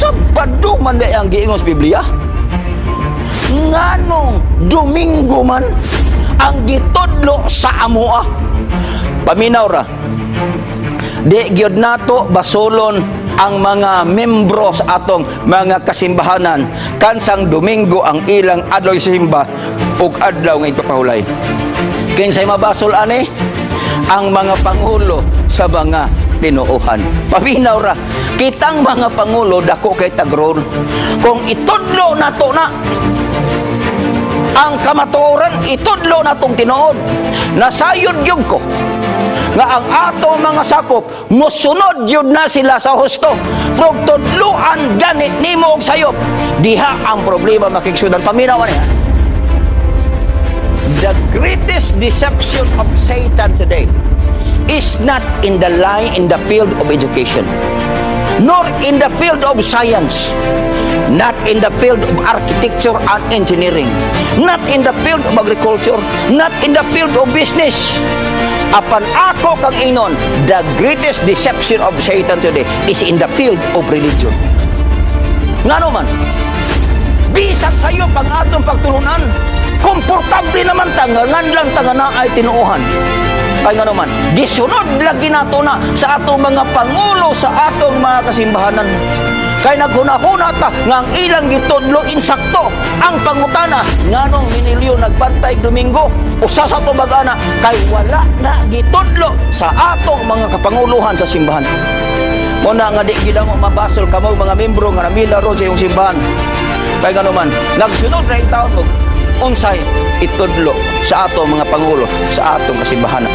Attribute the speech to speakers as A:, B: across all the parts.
A: Sabado man di ang giingos Biblia. Nganong Domingo man ang gitudlo sa amoa. Paminaw ra. Di gyud nato basulon ang mga membro sa atong mga kasimbahanan kansang Domingo ang ilang adlaw simba ug adlaw nga ipapahulay. Kinsay mabasol ani? Ang mga pangulo sa mga tinuuhan. Paminaw ra, kitang mga pangulo dako kay tagron. Kung itudlo nato na ang kamatuoran, itudlo natong tinuod, nasayod yun ko nga ang atong mga sakop musunod yun na sila sa husto. Pero tudluan ganit nimo og sayop, diha ang problema makiksudan. Paminaw niya. The greatest deception of Satan today is not in the field of education, nor in the field of science, not in the field of architecture and engineering, not in the field of agriculture, not in the field of business. Apan ako kang inon, the greatest deception of Satan today is in the field of religion. Ngano man, bisag sayo pang atong pagtulunan, komportable naman tangangan lang tangana ay tinuuhan. Kaya nga naman, gisunod lagi nato na sa atong mga pangulo sa atong mga kasimbahanan. Kaya naghuna-huna ta nga ang ilang gitudlo insakto ang pangutana nganong minilyo nagbantay Domingo usa sa tubag-ana kay wala na gitudlo sa atong mga kapanguluhan sa simbahan. Muna nga di gid mo mabasol kamo mga membro nga namila ro sa iyong simbahan. Kaya nga naman, nagsunod ra yung taon mo unsay itudlo sa atong mga pangulo sa atong kasimbahanan.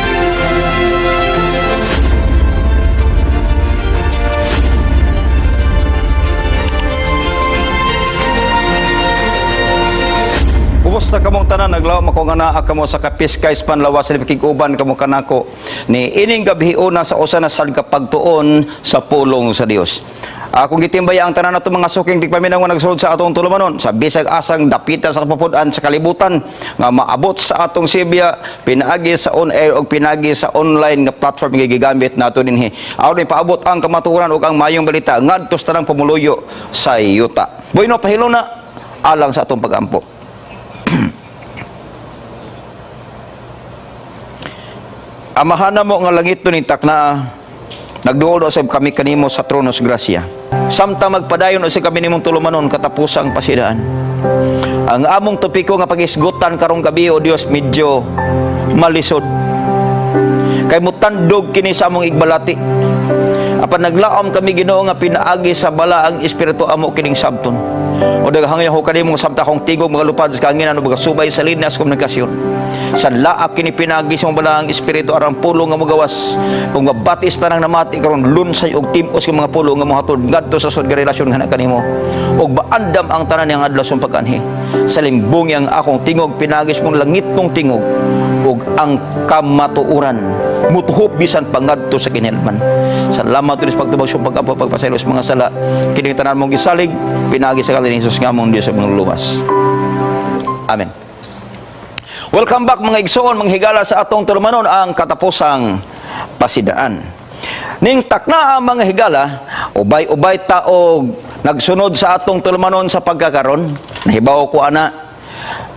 A: Kumusta kamong tanan? Naglaom ako nga naa kamo sa kapiskays panlawas sa pakiguban kamo kanako ni ining gabi una sa usa na sad kapagtuon sa pulong sa Dios. Kung gitimbaya ang tanan nato mga suking tigpaminaw nga nagsulod sa atong tulumanon sa bisag asang dapita sa kapupudan sa kalibutan nga maabot sa atong Sibya pinaagi sa on-air o pinaagi sa online nga platform nga gigamit nato dinhi. Aron paabot ang kamatuoran ug ang mayong balita ngadto sa tanang pamuluyo sa yuta. Bueno, pahilo na alang sa atong pagampo. Amahan mo nga langit to ni takna nagduol usab kami kanimo sa trono sa grasya. Samtang magpadayon usab kami nimong tulumanon katapusang pasidaan. Ang among topiko nga pagisgutan karong gabi o Dios medyo malisod. Kay mutandog kini sa among igbalati. Apan naglaom kami Ginoo nga pinaagi sa bala ang espiritu amo kining sabton. O daghang yaho kanimo sabta kong tigog mga lupad sa kanginan ug subay sa linas komunikasyon. Sa laak kini pinagi sa bala ang espiritu arang pulo nga mogawas kung mabatis tanang namati karon lunsay og timos nga mga pulo nga mohatod ngadto sa sud nga relasyon nga kanimo ug baandam ang tanan yang adlaw sa pag-anhi. Sa limbong yang akong tingog pinagis mong langit kong tingog ug ang kamatuoran mutuhop bisan pangadto sa kinahanglan. Salamat Diyos pagtubag sa pag-apo pagpasaylo sa mga sala kini tanan mong gisalig pinagi sa kanila ni Jesus nga mong Dios sa mga luwas. Amen. Welcome back mga igsoon, mga higala sa atong tulumanon ang katapusang pasidaan. Ning takna ang mga higala, ubay-ubay taog nagsunod sa atong tulumanon sa pagkakaron. Nahibaw ko ana.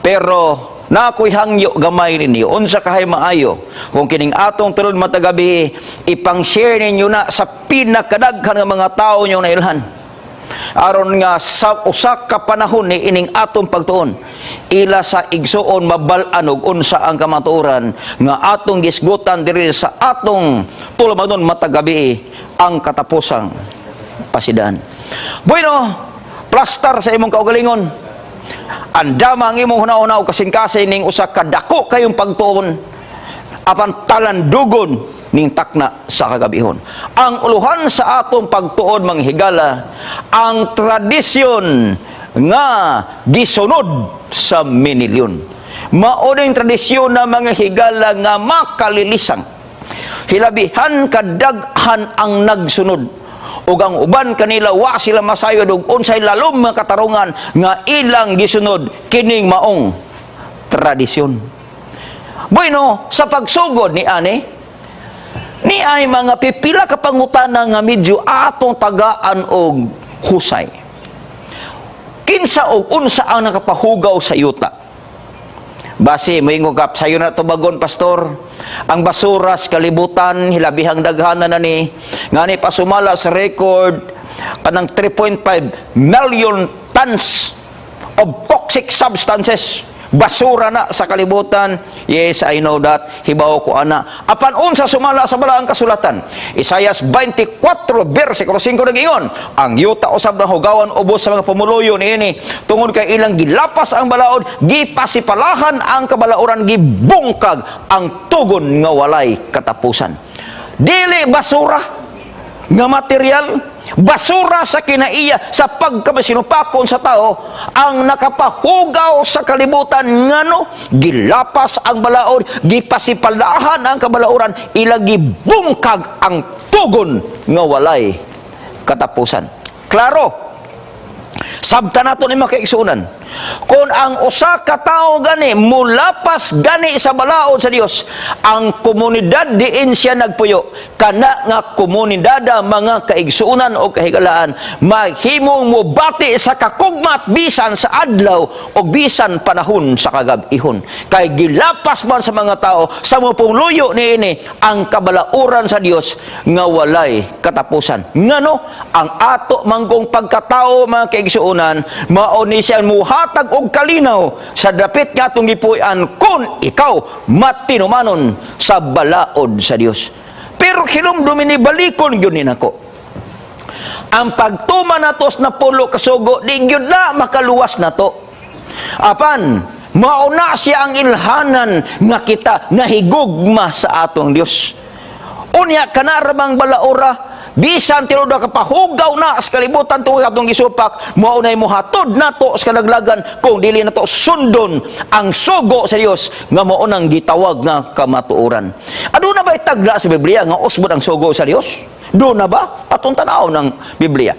A: Pero na ako'y hangyo gamay ninyo. Unsa kahay maayo kung kining atong tulod matagabi ipang-share ninyo na sa pinakadaghan nga mga tao nyo na ilhan. Aron nga sa usa ka panahon ni ining atong pagtuon ila sa igsuon mabal-an og unsa ang kamatuoran nga atong gisgutan diri sa atong tulumanon matagabi ang katapusang pasidaan. Bueno, plastar sa imong kaugalingon. Andama ang imong hunaw-hunaw kasing-kasing ning usa ka dako kayong pagtuon apan talandugon ning takna sa kagabihon. Ang uluhan sa atong pagtuon mga higala ang tradisyon nga gisunod sa minilyon. Mao ning tradisyon na mga higala nga makalilisang. Hilabihan kadaghan ang nagsunod. Ug ang uban kanila wa sila masayod og unsay lalom nga katarungan nga ilang gisunod kining maong tradisyon. Bueno, sa pagsugod ni ani ay mga pipila ka pangutana nga medyo atong tagaan og husay. kinsa og unsa ang nakapahugaw sa yuta. Base moingogap sayo na tubagon pastor, ang basura sa kalibutan hilabihang daghanan na ni ngani pasumala sa record kanang 3.5 million tons of toxic substances. Basura na sa kalibutan. Yes, I know that. Hibaw ko ana. Apan unsa sumala sa balaang kasulatan. Isayas 24 versikulo 5 nagingon, ang yuta usab na hugawan ubos sa mga pumuluyo niini tungod kay ilang gilapas ang balaod, gipasipalahan ang kabalauran, gibungkag ang tugon nga walay katapusan. Dili basura nga material, basura sa kinaiya sa pagkamasinupakon sa tao ang nakapahugaw sa kalibutan ngano gilapas ang balaod, gipasipalahan ang kabalauran, ilang gibungkag ang tugon nga walay katapusan. Klaro, sabta nato ni makaigsunan, kung ang usa ka tawo gani mulapas gani sa balaod sa Dios, ang komunidad diin siya nagpuyo, kana nga komunidad mga kaigsuunan o kahigalaan, mahimong mobati sa kakugmat bisan sa adlaw o bisan panahon sa kagab-ihon. Kay gilapas man sa mga tao sa mupungluyo niini ang kabalauran sa Dios nga walay katapusan. Ngano ang ato manggong pagkatao mga kaigsuunan, mao ni siya muhatag og kalinaw sa dapit nga atong gipuy-an kung ikaw matinumanon sa balaod sa Dios. Pero hinumdumi ni balikon gyud ni nako. Ang pagtuman natos na pulo kasugo, di gyud na makaluwas nato. Apan mauna siya ang ilhanan nga kita nahigugma sa atong Dios. Unya kanarabang balaura, bisan tinuod ka pahugaw na sa kalibutan tungod atong gisupak, mao nay mohatod nato sa kadaglagan kung dili nato sundon ang sugo sa Dios nga mao nang gitawag nga kamatuoran. Aduna ba itagda sa Biblia nga usbod ang sugo sa Dios? Do na ba? Atong tanaw ng Biblia.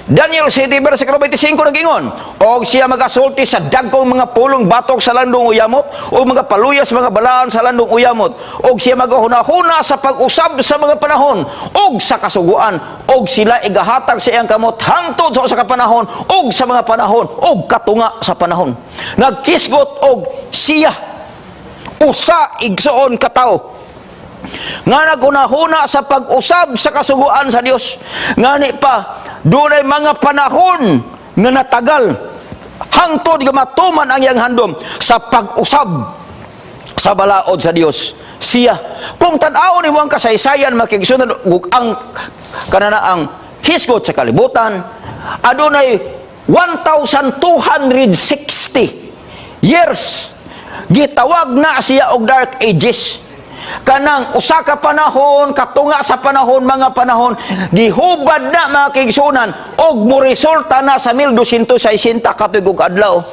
A: Daniel 7 versikulo 25 nagingon, og siya magasulti sa dagkong mga pulong batok sa landong uyamot o mga paluyas mga balaan sa landong uyamot, og siya magahuna-huna sa pag-usab sa mga panahon og sa kasuguan, og sila igahatag sa iyang kamot hangtod sa usa ka panahon og sa mga panahon og katunga sa panahon. Nagkisgot og siya usa igsoon ka tawo nga nagunahuna sa pag-usab sa kasuguan sa Dios. Ngani pa, dunay mga panahon nga natagal hangtod nga matuman ang iyang handom sa pag-usab sa balaod sa Dios. Siya, kung tan-aw nimo ang kasaysayan makigsunod ang kanana ang hisgot sa kalibutan, adunay 1,260 years gitawag na siya og dark ages. Kanang usa ka panahon, katunga sa panahon, mga panahon, gihubad na mga kaigsunan og moresulta na sa 1260 katuig ug adlaw.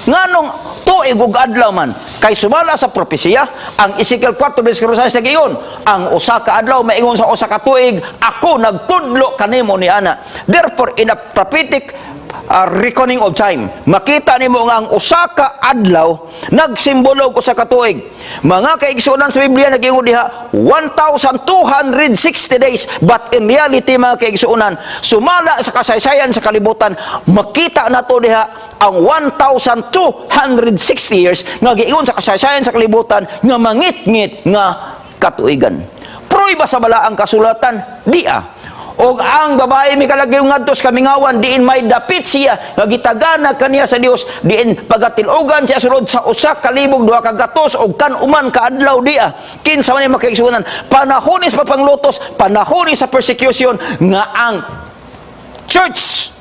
A: Nganong tuig ug adlaw man? Kay sumala sa propesiya, ang Ezekiel 4:6 nagiyon, ang usa ka adlaw maingon sa usa ka tuig, ako nagtudlo kanimo ni ana. Therefore, in a prophetic reckoning of time, makita nimo nga ang usa ka adlaw nagsimbolo og usa ka tuig. Mga kaigsunan sa Biblia nagingon diha 1,260 days, but in reality mga kaigsunan, sumala sa kasaysayan sa kalibutan, makita nato diha ang 1,260 years nga giingon sa kasaysayan sa kalibutan nga mangit-ngit nga katuigan. Prueba sa balaang kasulatan, diya. Og ang babae mi kalagay ngadtos kamingawan diin may dapit siya nga gitagana kaniya sa Dios, diin pagatilugan siya sulod sa usa ka libog duha ka gatos og kan-uman ka adlaw dia. Kinsa man ni makaigsunan, panahonis pa panglutos, panahonis sa persecution nga ang church,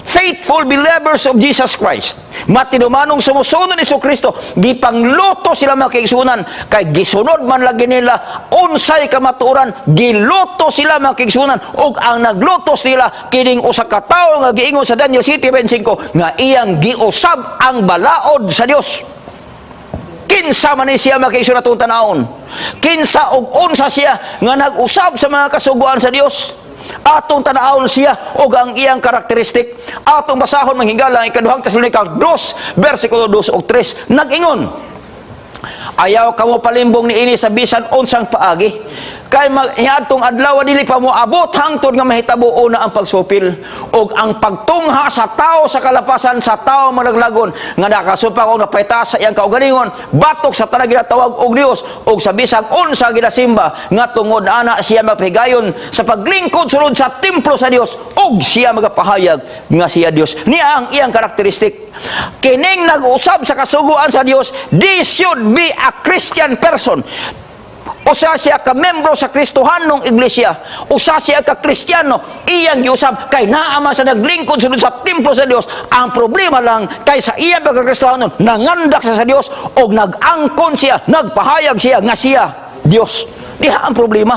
A: faithful believers of Jesus Christ, matinumanong sumusunod ni Kristo, gipangluto sila mga kaigsunan, kay gisunod man lagi nila unsay kamatuoran, giluto sila mga kaigsunan, og ang naglutos nila kining usa ka tawo nga giingon sa Daniel 7:25 nga iyang giusab ang balaod sa Dios. Kinsa man ni siya mga kaigsunan atong tanawon? Kinsa og unsa siya nga nag-usab sa mga kasuguan sa Dios? Atong tanawon siya og ang iyang karakteristik. Atong basahon manghingala ang ikaduhang Tesalonika 2 versikulo 2 ug 3 nag-ingon, ayaw kamo palimbong niini sa bisan unsang paagi, kay niadtong adlaw dili pa mo abot hangtod nga mahitabo una ang pagsupil og ang pagtungha sa tao sa kalapasan sa tao malaglagon nga nakasupak og napayta sa iyang kaugalingon batok sa tanang ginatawag og Dios og sa bisag unsa ginasimba nga tungod ana siya mapahigayon sa paglingkod sulod sa templo sa Dios og siya magapahayag nga siya Dios. Niya ang iyang karakteristik. Kining nag-usab sa kasuguan sa Dios, this should be a Christian person. Usa siya ka membro sa Kristohanong iglesia, usa siya ka Kristiyano, iyang giusab kay naa man sa naglingkod sulod sa templo sa Dios. Ang problema lang kay sa iyang pagka-Kristohanon nangandak sa Dios og nag-angkon siya, nagpahayag siya nga siya Dios. Diha ang problema.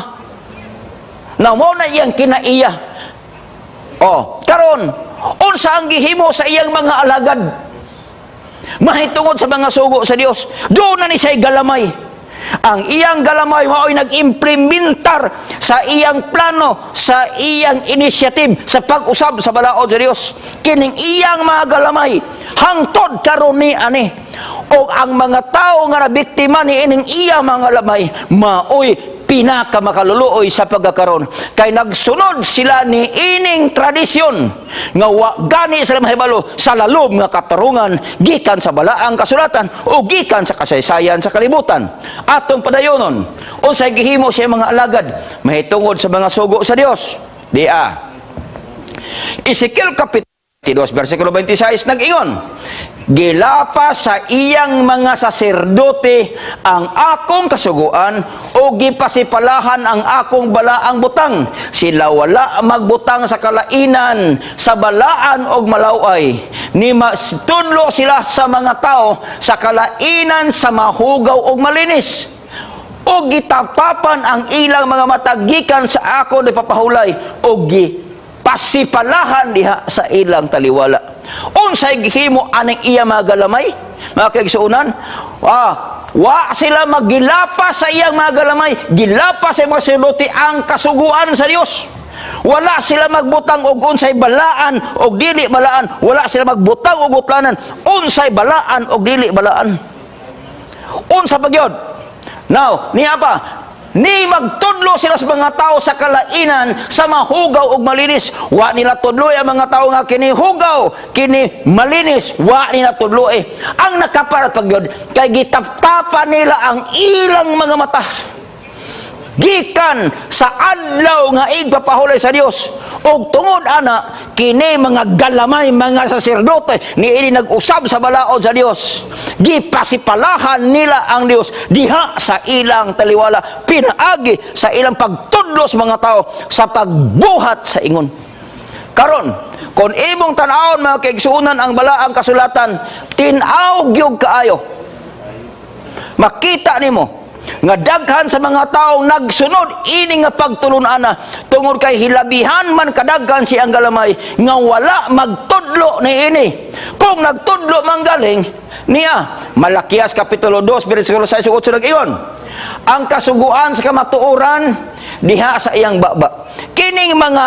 A: Na mo na iyang kinaiya. Karon unsa ang gihimo sa iyang mga alagad mahitungod sa mga sugo sa Dios? Doon na ni siya galamay. Ang iyang galamay mao'y nag-implementar sa iyang plano, sa iyang initiative, sa pag-usab sa balaod sa Dios. Kining iyang mga galamay hangtod karon ni ani. O ang mga tao nga nabiktima ni ining iyang mga galamay mao'y pinaka makaluluoy sa pagkakaroon kay nagsunod sila ni ining tradisyon nga wa gani sila mahibalo sa lalom nga katarungan gikan sa balaang kasulatan o gikan sa kasaysayan sa kalibutan. Atong padayonon unsay gihimo siya mga alagad mahitungod sa mga sugo sa Dios. Ezekiel kapitulo 2 versikulo 26 nag-ingon, gilapas sa iyang mga saserdote ang akong kasuguan o gipasipalahan ang akong balaang butang. Sila wala magbutang sa kalainan, sa balaan og malaway. Ni tudlo sila sa mga tao sa kalainan, sa mahugaw og malinis. O gitaptapan ang ilang mga mata gikan sa ako ni papahulay o pasipalahan diha sa ilang taliwala. Unsay gihimo aning iya mga galamay? Mga kaigsuunan, wa sila maggilapas sa iyang mga galamay, gilapas sa mga sinuti ang kasuguan sa Dios. Wala sila magbutang og unsay balaan og dili balaan, wala sila magbutang og utlanan, unsay balaan og dili balaan. Unsa pagyod? Now, niya pa ni magtudlo sila sa mga tao sa kalainan, sa mahugaw ug malinis. Wa nila tudloy ang mga tao nga kini hugaw, kini malinis, wa nila tudloy. Ang nakaparat pagyod kay gitaptapan nila ang ilang mga mata gikan sa adlaw nga igpapahulay sa Dios. Og tungod ana kini mga galamay, mga saserdote ni ini nag-usab sa balaod sa Dios, gipasipalahan nila ang Dios diha sa ilang taliwala, pinaagi sa ilang pagtudlo sa mga tao sa pagbuhat sa ingon. Karon kon imong tan-awon mga kaigsuunan ang balaang kasulatan, tin-aw gyud kaayo makita nimo nga daghan sa mga taong nagsunod ini nga pagtulun-ana tungod kay hilabihan man kadaghan siyang galamay nga wala magtudlo ni ini. Kung nagtudlo man galing niya, Malakias kapitulo 2 versikulo 6 nag-iyon, ang kasuguan sa kamatuoran diha sa iyang baba. Kining mga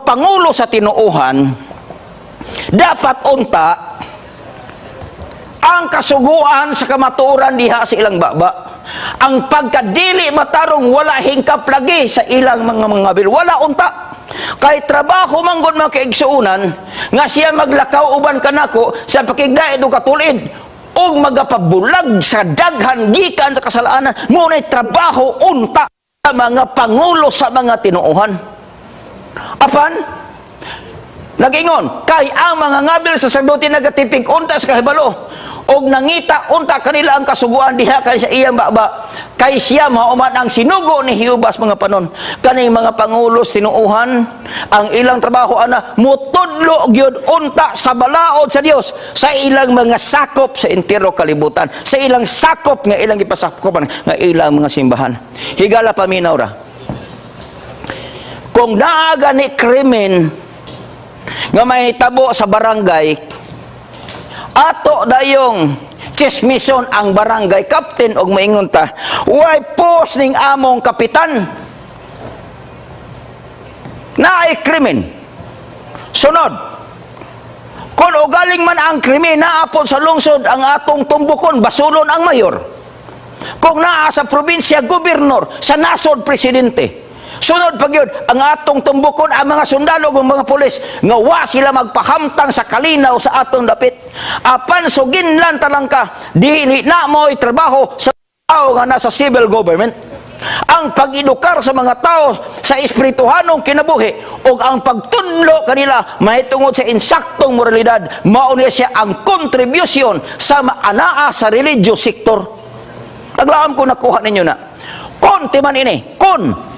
A: pangulo sa tinuohan dapat unta ang kasuguan sa kamatuoran diha sa ilang baba. Ang pagkadili matarong wala hingkap lagi sa ilang mga bil, wala unta. Kay trabaho manggod mga kaigsuunan nga siya maglakaw uban kanako sa pakigdait o katulid o magapabulag sa daghan gikan sa kasalanan. Muna'y trabaho unta sa mga pangulo sa mga tinuohan. Apan nag-ingon kay ang mga ngabil sa sacerdote nagatipig unta sa kahibalo og nangita unta kanila ang kasuguan diha kay sa iyang baba, kay siya mauman ang sinugo ni Hiyubas mga panon. Kaning mga pangulos tinuuhan ang ilang trabaho ana mutudlo gyud unta sa balaod sa Dios sa ilang mga sakop sa entero kalibutan, sa ilang sakop nga ilang gipasakopan nga ilang mga simbahan. Higala paminaw ra, kung naaga ni krimen nga may tabo sa barangay, ato dayong chismison ang barangay captain og maingon ta, why post ning among kapitan naay krimen. Sunod, kung ugaling man ang krimen naapon sa lungsod ang atong tumbukon, basulon ang mayor. Kung naa sa probinsya, gobernador, sa nasod, presidente. Sunod pag yun, ang atong tumbukon ang mga sundalo ng mga pulis nga wa sila magpahamtang sa kalinaw sa atong dapit. Apan suginlan talang ka, dili na mo'y trabaho sa tao nga nasa civil government. Ang pag-edukar sa mga tao sa espirituhanong kinabuhi o ang pagtudlo kanila mahitungod sa insaktong moralidad, mauna siya ang kontribusyon sa anaa sa religious sector. Naglaam ko nakuha ninyo na. Kon timan ini, kon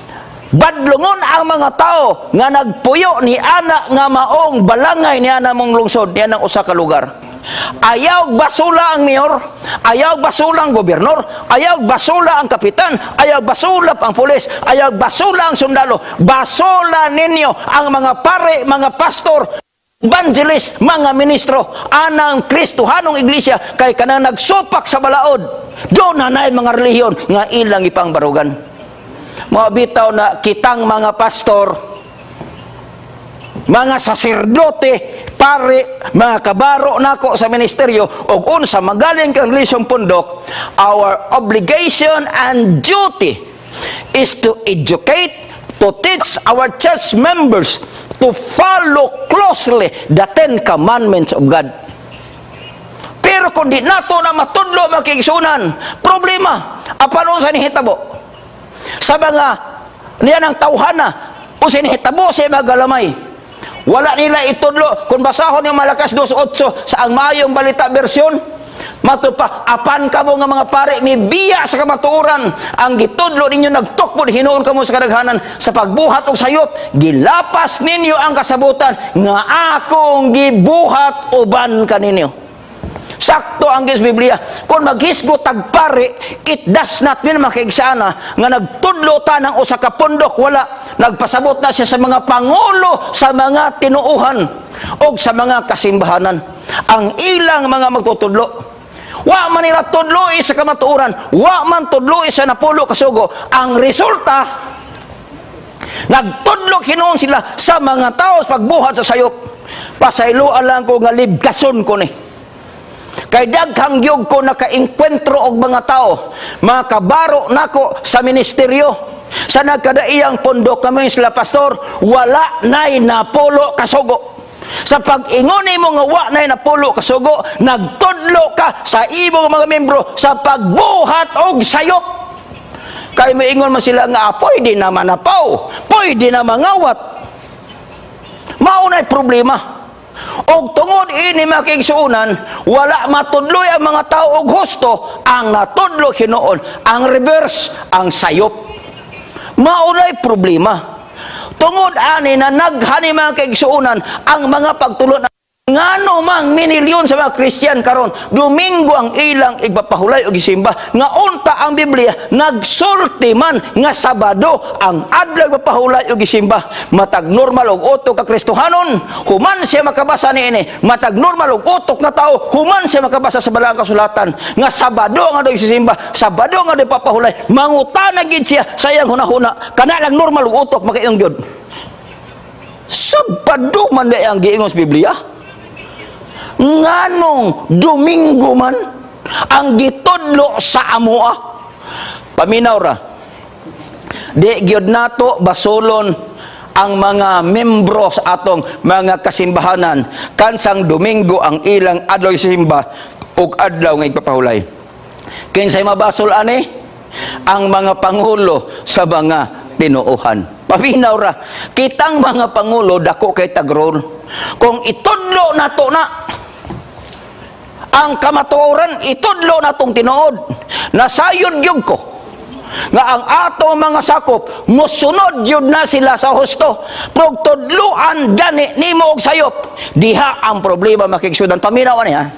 A: badlungon ang mga tao nga nagpuyo ni ana nga maong balangay ni ana mong lungsod, niya ng usa ka lugar. Ayaw basula ang mayor, ayaw basula ang gobernador, ayaw basula ang kapitan, ayaw basula ang pulis, ayaw basula ang sundalo. Basula ninyo ang mga pare, mga pastor, evangelist, mga ministro, anang Kristohanong iglesia kay kanang nagsupak sa balaod. Doon na mga relihiyon nga ilang ipang barugan. Mga bitaw na kitang mga pastor, mga saserdote, pare, mga kabaro nako sa ministeryo og unsa magaling kang lisong pundok, our obligation and duty is to educate, to teach our church members to follow closely the 10 commandments of God. Pero kung di nato na matudlo makigsunan, problema. Apan unsa ni hitabo? Sa mga niya ng tawhana, unsa ni hitabo sa magalamay? Wala nila itudlo. Kung basahon yung Malakas 2:8 sa ang maayong balita bersyon, matud pa, apan kamo nga mga pare, may biya sa kamatuoran. Ang gitudlo ninyo nagtukbod, hinuon kamo sa kadaghanan sa pagbuhat og sayop. Gilapas ninyo ang kasabutan nga akong gibuhat uban kaninyo. Sakto ang Diyos Biblia. Kung maghisgo tagpare, it does not mean makaigsana nga nagtudlo ta ng usa ka pundok. Wala. Nagpasabot na siya sa mga pangulo, sa mga tinuuhan, o sa mga kasimbahanan. Ang ilang mga magtutudlo. Wa man nila tudloi sa kamatuoran, wa man tudloi sa napulo kasugo. Ang resulta, nagtudlo hinuon sila sa mga tao sa pagbuhat sa sayop. Pasayloan lang ko nga libgason ko ni. Kay daghang gyud ko nakaengkwentro og mga tao, mga kabaro nako sa ministeryo, sa nagkadaiyang pundok kami sila pastor, wala nay napulo kasugo. Sa pag-ingoni mo nga wa nay napulo kasugo, nagtudlo ka sa imong mga membro sa pagbuhat og sayop. Kay maingon man sila nga pwede na manapaw, pwede na mangawat. Maunay problema. Og tungod ini makigsuunan, wala matudloy ang mga tao og husto, ang natudlo hinuon ang reverse, ang sayop. Maunay problema. Tungod ani na naghani mga kaigsuunan ang mga pagtulon ngano mang minilyon sa mga Kristiyan karon, Domingo ang ilang igpapahulay og gisimba, nga unta ang Biblia nagsulti man nga Sabado ang adlaw igpapahulay og gisimba. Matag normal og utok ka Kristohanon, human siya makabasa niini. Matag normal og utok nga tao, human siya makabasa sa balang kasulatan nga Sabado nga doy gisimba, Sabado nga doy papahulay. Mangutana gid siya sa iyang hunahuna, kana lang normal og utok makaiyong gyud. Sabado man di ang giingos Biblia. Nganong Domingo man ang gitudlo sa amoa. Paminaw ra, di gyud nato basulon ang mga membro sa atong mga kasimbahanan kansang Domingo ang ilang adlaw simba ug adlaw nga igpapahulay. Kinsay mabasol ani? Ang mga pangulo sa mga tinuuhan. Paminaw ra, kitang mga pangulo dako kay tagrol. Kung itudlo nato na ang kamatuoran, itudlo na itong tinuod. Nasayod yun ko nga ang ato mga sakop, musunod yun na sila sa husto. Prog tudluan gani nimo og sayop, diha ang problema makigsudan. Paminaw niya.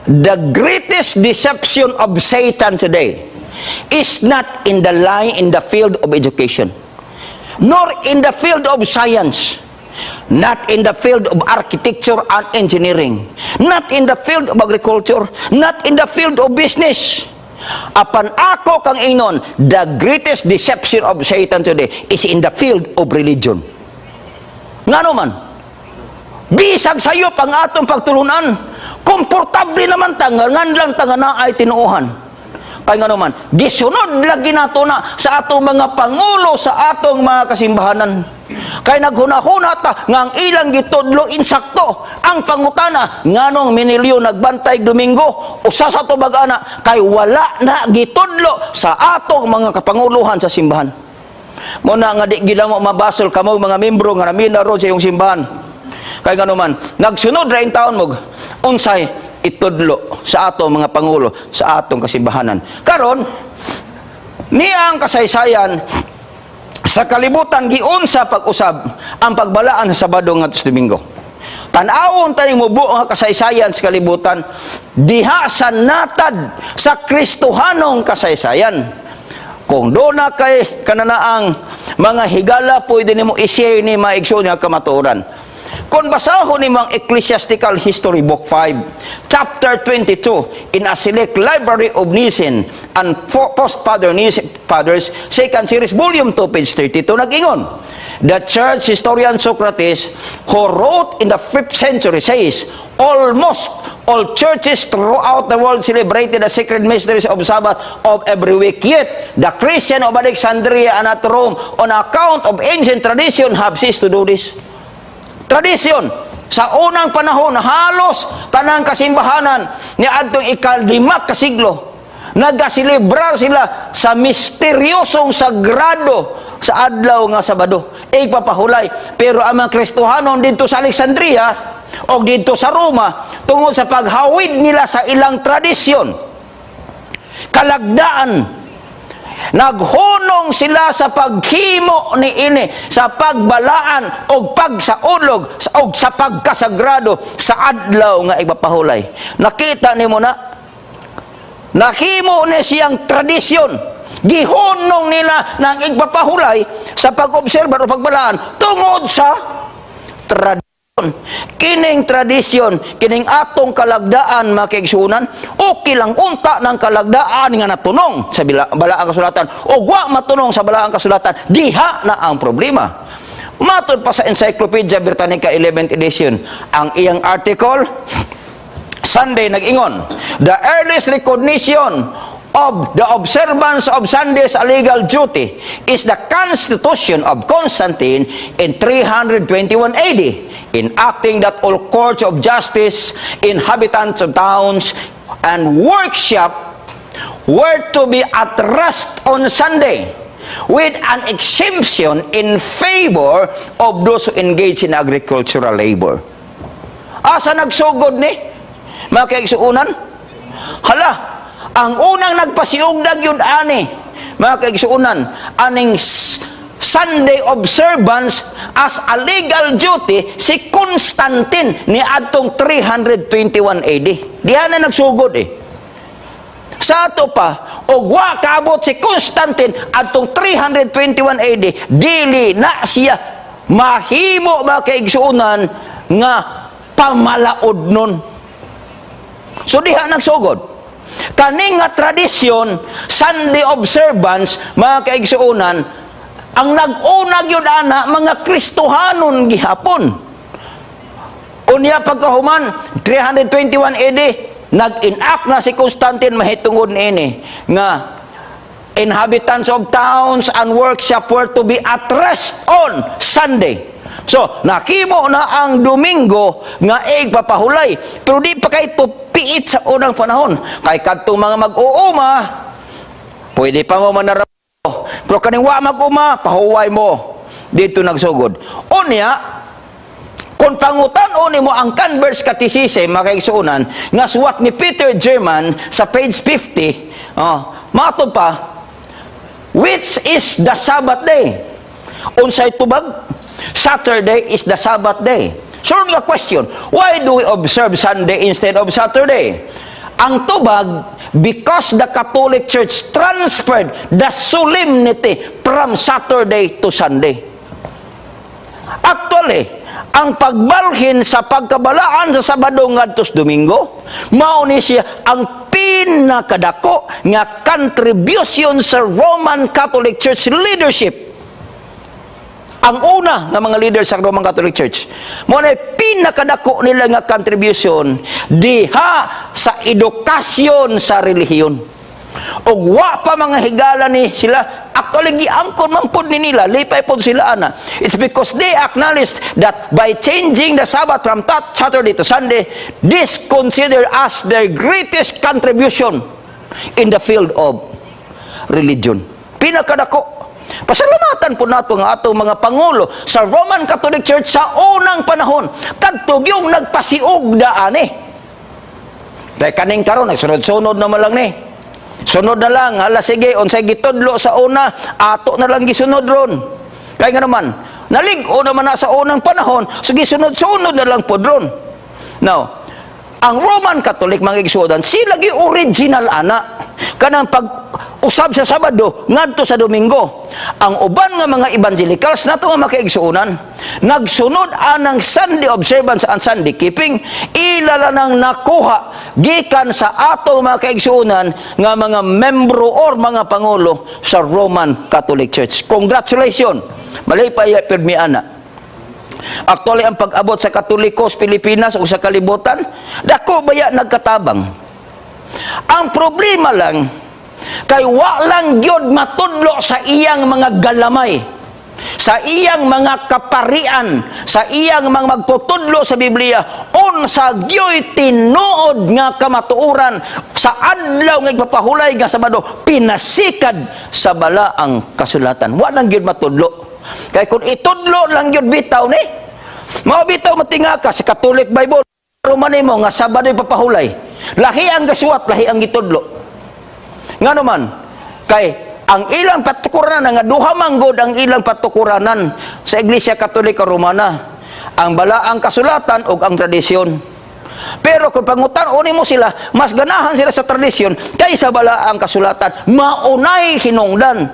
A: The greatest deception of Satan today is not in the field of education, nor in the field of science, not in the field of architecture and engineering, not in the field of agriculture, not in the field of business. Apan ako kang ingnon, the greatest deception of Satan today is in the field of religion. Ngano man, bisag sayop ang atong pagtulunan, komportable naman tangan lang tangan na ay tinuuhan. Kay nga naman, gisunod lagi nato na sa atong mga pangulo sa atong mga kasimbahanan. Kay naghuna-huna ta nga ang ilang gitudlo insakto. Ang pangutana, nganong minilyo nagbantay Domingo, usa sa tubag ana kay wala na gitudlo sa atong mga kapanguluhan sa simbahan. Muna nga di gila mo mabasol kamo mga membro nga namina ro sa iyong simbahan. Kay nga naman, nagsunod ra in taon mo, unsay itudlo sa atong mga pangulo sa atong kasimbahanan. Karon niya ang kasaysayan sa kalibutan giunsa pag-usab ang pagbalaan sa Sabado ngadto Domingo. Tan-awon taning mubo nga kasaysayan sa kalibutan diha sa natad sa Kristohanong kasaysayan. Kung doon na kay kananaang mga higala pwede nimo i-share ni maigsoon nga kamatuoran. Kung basahon ni mga Ecclesiastical History Book 5, Chapter 22, in a select library of Nicene and Post-Fathers, Second Series, Volume 2, page 32, nag-ingon, the church historian Socrates, who wrote in the 5th century, says, almost all churches throughout the world celebrated the sacred mysteries of Sabbath of every week. Yet, the Christian of Alexandria and at Rome, on account of ancient tradition, have ceased to do this. Tradisyon sa unang panahon halos tanang kasimbahanan ni adtong ika-5 ka siglo nagaselebrar sila sa misteryosong sagrado sa adlaw nga Sabado. Igpapahulay, pero ang mga Kristohanon dito sa Alexandria o dito sa Roma tungod sa paghawid nila sa ilang tradisyon, kalagdaan, naghunong sila sa paghimo ni ini sa pagbalaan o pagsaulog o sa pagkasagrado sa adlaw nga igpapahulay. Nakita nimo na nahimo ni siyang tradisyon, gihunong nila ng igpapahulay sa pag-obserba o pagbalaan tungod sa tradisyon. Kining tradisyon, kining atong kalagdaan makiigsunan, okay lang unta ng kalagdaan nga natunong sa balaang kasulatan o wa matunong sa balaang kasulatan, diha na ang problema. Matod pa sa Encyclopedia Britannica 11th edition, ang iyang article Sunday nag-ingon, the earliest recognition of the observance of Sunday's a legal duty is the Constitution of Constantine in 321 AD, enacting that all courts of justice, inhabitants of towns, and workshop were to be at rest on Sunday, with an exemption in favor of those who engage in agricultural labor. Asa nagsugod ni? Mga kaigsuunan? Hala, ang unang nagpasiugdag yun ani, mga kaigsuunan, aning Sunday observance as a legal duty si Constantine ni adtong 321 AD. Diha na nagsugod Sa ato pa, o wa kaabot si Constantine adtong 321 AD, dili na siya mahimo mga kaigsuunan nga pamalaod nun. So diha nagsugod. Kani nga tradisyon, Sunday observance, mga kaigsuunan, ang nag-unag yun ana, mga Kristohanon gihapon. Unya pagkahuman, 321 AD, nag-enact na si Constantine mahitungod niini, nga inhabitants of towns and workshop were to be at rest on Sunday. So, nakimo na ang Domingo nga igpapahulay. Pero di pa kay piit sa unang panahon. Kay kadtong mga mag-uuma, pwede pa mo manarap. Pero kaning wa mag-uma, pahuway mo. Dito nagsugod. Unya, kung pangutan-o mo ang Converse Catechism, makaigsuunan, nga suwat ni Peter German sa page 50, mato pa, which is the Sabbath day? Unsay tubag? Saturday is the Sabbath day. So, nga question, why do we observe Sunday instead of Saturday? Ang tubag, because the Catholic Church transferred the solemnity from Saturday to Sunday. Actually, ang pagbalhin sa pagkabalaan sa Sabado ngadto Domingo, mao ni siya ang pinakadako nga contribution sa Roman Catholic Church leadership. Ang una ng mga leaders sa Roman Catholic Church, mo na pinakadako nila nga contribution diha sa edukasyon sa relihiyon. O wa pa mga higala ni sila, actually giangkon man pod ni nila, lipay pod sila ana. It's because they acknowledged that by changing the Sabbath from Saturday to Sunday, this consider as their greatest contribution in the field of religion. Pinakadako. Pasalamatan po nato nga atong mga pangulo sa Roman Catholic Church sa unang panahon. Kadtog yung nagpasiog daan eh. Dahil kaning karon nagsunod-sunod naman lang ni. Sunod na lang, hala sige, unsay gitudlo sa una, ato na lang gisunod ron. Kaya nga naman, naligo naman na sa unang panahon, sige sunod-sunod na lang po ron. Now, ang Roman Catholic mga igsuodan, sila gi original ana. Kanang pag-usab sa Sabado, ngadto sa Domingo. Ang uban nga mga evangelicals nato nga makaigsuonan, nagsunod anang Sunday observance and Sunday keeping, ilala nang nakuha gikan sa ato mga kaigsuonan nga mga membro or mga pangulo sa Roman Catholic Church. Congratulations. Malipay pirmi ana. Actually, ang pag-abot sa Katolikos Pilipinas o sa kalibutan, dako baya nagkatabang. Ang problema lang, kay walang gyud matudlo sa iyang mga galamay, sa iyang mga kaparian, sa iyang mga magtutudlo sa Biblia, unsa gyoy tinuod nga kamatuoran sa adlaw nga ipapahulay nga Sabado, pinasikad sa balaang kasulatan. Walang gyud matudlo. Kaya kung itudlo lang yun bitaw ni, mga bitaw matinga ka sa Catholic Bible, Romani mo nga Sabado ipapahulay, lahi ang gasuwat, lahi ang itudlo. Nga naman, kay ang ilang patukuranan, nga duha manggod ang ilang patukuranan sa Iglesia Katolika Romana, ang balaang kasulatan o ang tradisyon. Pero kung pangutan-unin mo sila, mas ganahan sila sa tradisyon kaysa balaang kasulatan. Maunay hinungdan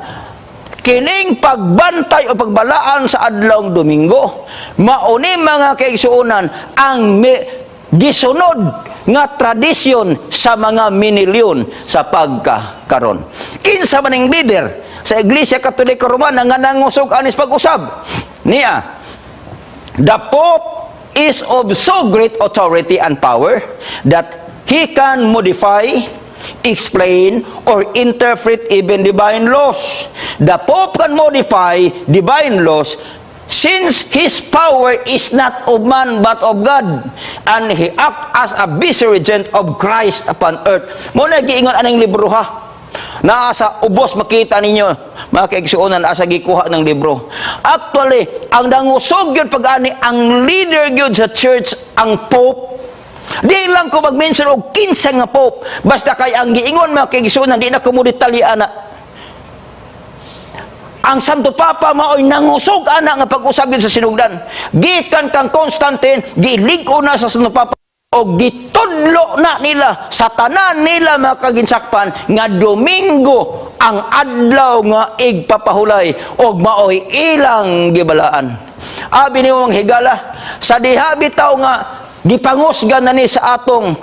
A: kining pagbantay o pagbalaan sa adlawng Domingo, mauni mga kaigsuonan ang gisunod nga tradisyon sa mga minilyon sa pagkakaron. Kinsa maning leader sa Iglesia Katolika Romana nga nangusog anis pag-usab niya, the Pope is of so great authority and power that he can modify, explain, or interpret even divine laws. The Pope can modify divine laws since his power is not of man but of God, and he acts as a vice-regent of Christ upon earth. Muna giingon aning libro ha. Naa sa ubos makita ninyo mga kaigsuonan asa gikuha ng libro. Actually, ang nangusog yun pag-ani, ang leader yun sa church, ang Pope. Di lang ko mag-mention og 15 nga Pope, basta kay ang giingon mga kaigsuonan, di na ko mo detalya na. Ang Santo Papa maoy nangusog ana nga pag-usab sa sinugdan. Gikan kang Constantine, gilig-o na sa Santo Papa o gitudlo na nila sa tanan nila mga kaginsakpan nga Domingo ang adlaw nga igpapahulay og maoy ilang gibalaan. Abi ni mong higala sa diha bitaw nga gipangusgan na ni sa atong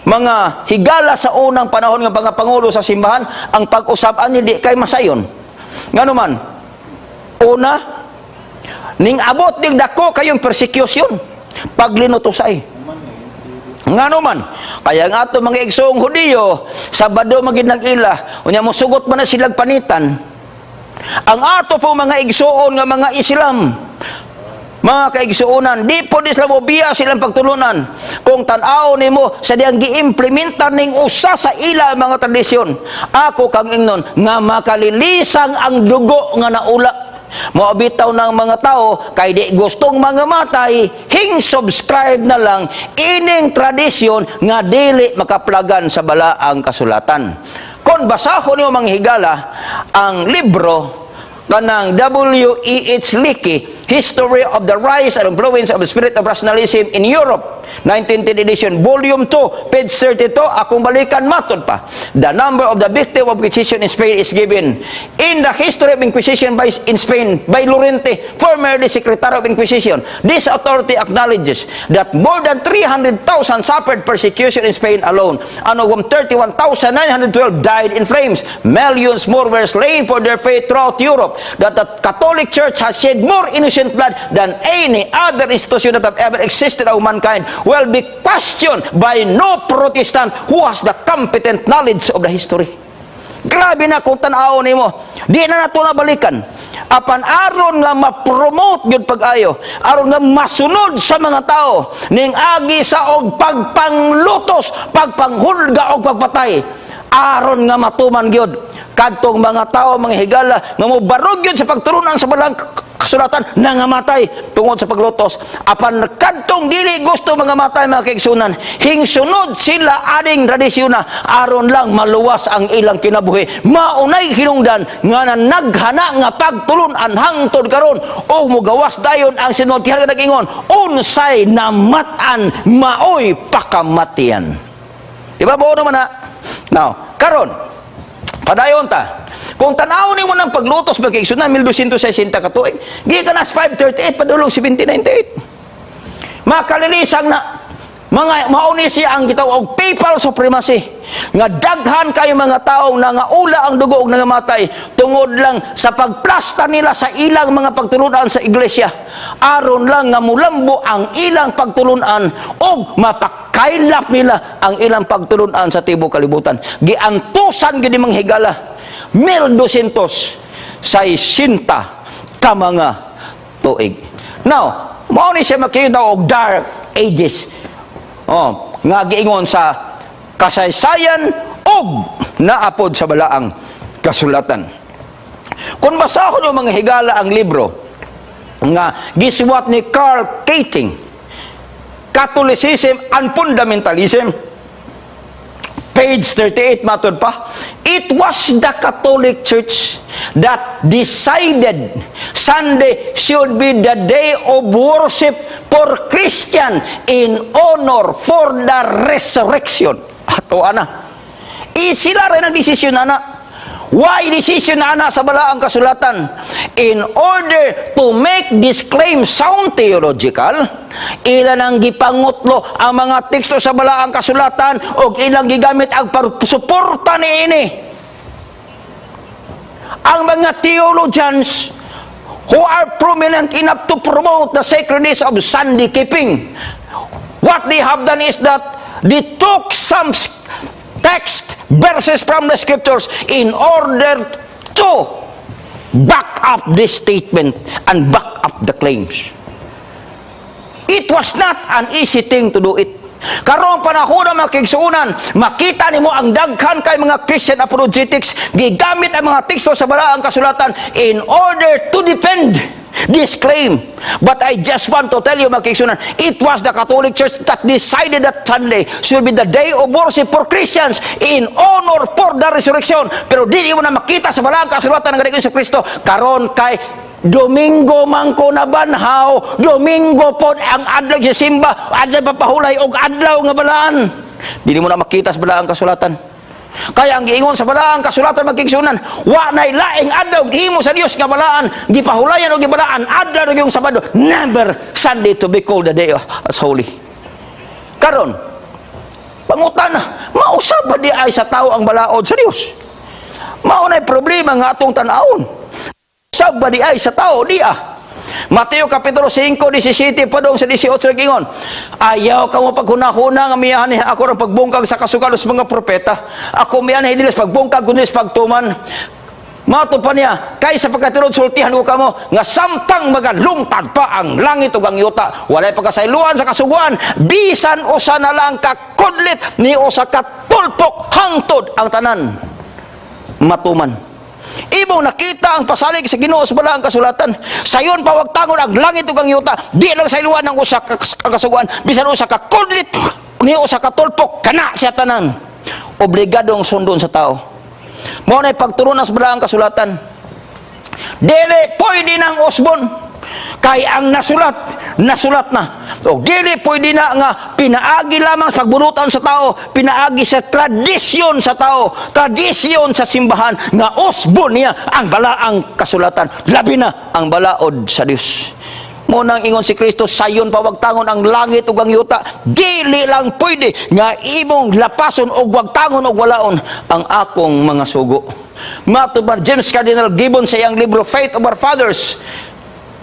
A: mga higala sa unang panahon nga mga pangulo sa simbahan, ang pag-usab-an ni di kay masayon. Nga naman, una, ning abot dig dako kayong persecution, paglinutusay. Nga naman, kaya nga ato mga igsoong Hudiyo, Sabado magid nag-ila, unya mo sugot man na silang panitan. Ang ato po mga igsoon nga mga Islam, mga kaigsuonan, di po di sila mobiya silang pagtulunan. Kung tanaw ni mo sa diyang gi-implementar ning usa sa ila mga tradisyon, ako kang ingnon nga makalilisang ang dugo nga naula. Moabitaw ng mga tao kay di gustong mga matay, hing subscribe na lang ining tradisyon nga dili makaplagan sa balaang kasulatan. Kung basahon niyo mga higala ang libro kanang W.E.H. Leakey, History of the Rise and Influence of the Spirit of Rationalism in Europe, 1910 edition, volume 2, page 32, akong balikan matod pa. The number of the victim of Inquisition in Spain is given. In the history of Inquisition in Spain by Llorente, formerly Secretary of Inquisition, this authority acknowledges that more than 300,000 suffered persecution in Spain alone, and of whom 31,912 died in flames. Millions more were slain for their faith throughout Europe. That the Catholic Church has shed more innocent blood than any other institution that have ever existed of mankind will be questioned by no Protestant who has the competent knowledge of the history. Grabe na kung tanaw nimo. Di na nato na balikan. Apan aron nga ma-promote gyud pag-ayo, aron nga masunod sa mga tao ning agi sa og pagpanglutos, pagpanghulga og pagpatay. Aron nga matuman gyud kadtong mga tao, mga higala nga mobarog gyud sa pagtulunan sa balang kasulatan nangamatay tungod sa paglutos. Apan kadtong dili gusto mga matay, mga kaigsunan, hingsunod sila ading tradisyon na aron lang maluwas ang ilang kinabuhi. Maunay hinungdan nga naghana nga pagtulunan hangtod karon o mugawas dayon ang sinultihan nga nag-ingon unsay namatan maoy pakamatian. Diba mo naman na? Now, karon padayon ta. Kung tanaw ni mo ng paglutos magkaigsunan 1260 katuig, gikan as 538 padulong 1798. Makalilisan na mga mauni siya ang gitawag papal supremacy nga daghan kayo mga taong nangaula ang dugo og nangamatay tungod lang sa pagplasta nila sa ilang mga pagtulunan sa iglesia, aron lang nga mulambo ang ilang pagtulunan og mapakailap nila ang ilang pagtulunan sa tibuok kalibutan. Giantusan gid mga higala 1260 ka mga tuig. Now, mao ni siya makita og dark ages. Nga giingon sa kasaysayan og naapod sa balaang kasulatan. Kung basahon yung mga higala ang libro nga gisuwat ni Karl Keating, Catholicism and Fundamentalism, page 38 matod pa, it was the Catholic Church that decided Sunday should be the day of worship for Christian in honor for the resurrection. Ato ana. Sila rin ang desisyon ana. Why decision na ana sa balaang kasulatan? In order to make this claim sound theological, ilan ang gipangutlo ang mga teksto sa balaang kasulatan o ilang gigamit ang suporta ni ini. Ang mga theologians who are prominent enough to promote the sacredness of Sunday keeping, what they have done is that they took some text verses from the scriptures in order to back up this statement and back up the claims. It was not an easy thing to do it. Karong panahon na makigsuunan, makita nimo ang daghan kay mga Christian apologetics gigamit ang mga teksto sa balaang kasulatan in order to defend this claim. But I just want to tell you, mga kaigsunan, it was the Catholic Church that decided that Sunday should be the day of worship for Christians in honor for the resurrection. Pero di mo na makita sa balaang kasulatan ng Ginoong Kristo karon kay Domingo man ko na banhaw, Domingo po ang adlaw sa simba, adlaw papahulay og adlaw nga balaan. Di mo na makita sa balaang kasulatan. Kaya ang giingon sa balaang kasulatan magkigsunan, wa nay laing adlaw gihimo sa Dios nga balaan, gipahulayan og gibalaan adlaw yung Sabado, never Sunday to be called the day as holy. Karon, pangutana, mausa ba di ay sa tao ang balaod sa Dios? Mao nay problema nga atong tan-awon. Sabba di ay sa tao, di ah. Mateo Kapitulo 5, 17 padong sa 18 gingon, ayaw ka mo paghuna-huna nga miyahan ako ng pagbungkag sa kasugal sa mga propeta. Ako miyahan hidilis pagbungkag kunis pagtuman. Mato pa niya, kaysa pagkatirod sultihan ko kamo, nga samtang magalungtad pa ang langit ug ang yuta, walay pagkasayloan sa kasuguan, bisan usa na lang kakudlit ni usa ka tulpok hangtod ang tanan. Matuman. Ibong nakita ang pasalig sa Ginoo sa balaang kasulatan. Sayon pawagtangon ang langit ug ang yuta, di lang sa iluwan ng usa ka kasuguan, bisan usa ka kudlit ni usa ka tulpok kana siya tanan. Obligadong sundon sa tao. Mao nay pagturunan sa balaang kasulatan. Dili pwede nang usbon kay ang nasulat na. So dili pwede na nga pinaagi lamang sa pagbunutan sa tao, pinaagi sa tradisyon sa tao, tradisyon sa simbahan nga usbon niya ang balaang kasulatan, labi na ang balaod sa Dios. Mo nang ingon si Kristo, sayon pawagtangon ang langit ug ang yuta, dili lang pwede nga imong lapason og wagtangon og walaon ang akong mga sugo. Matubad James Cardinal Gibbon sa iyang libro Faith of Our Fathers,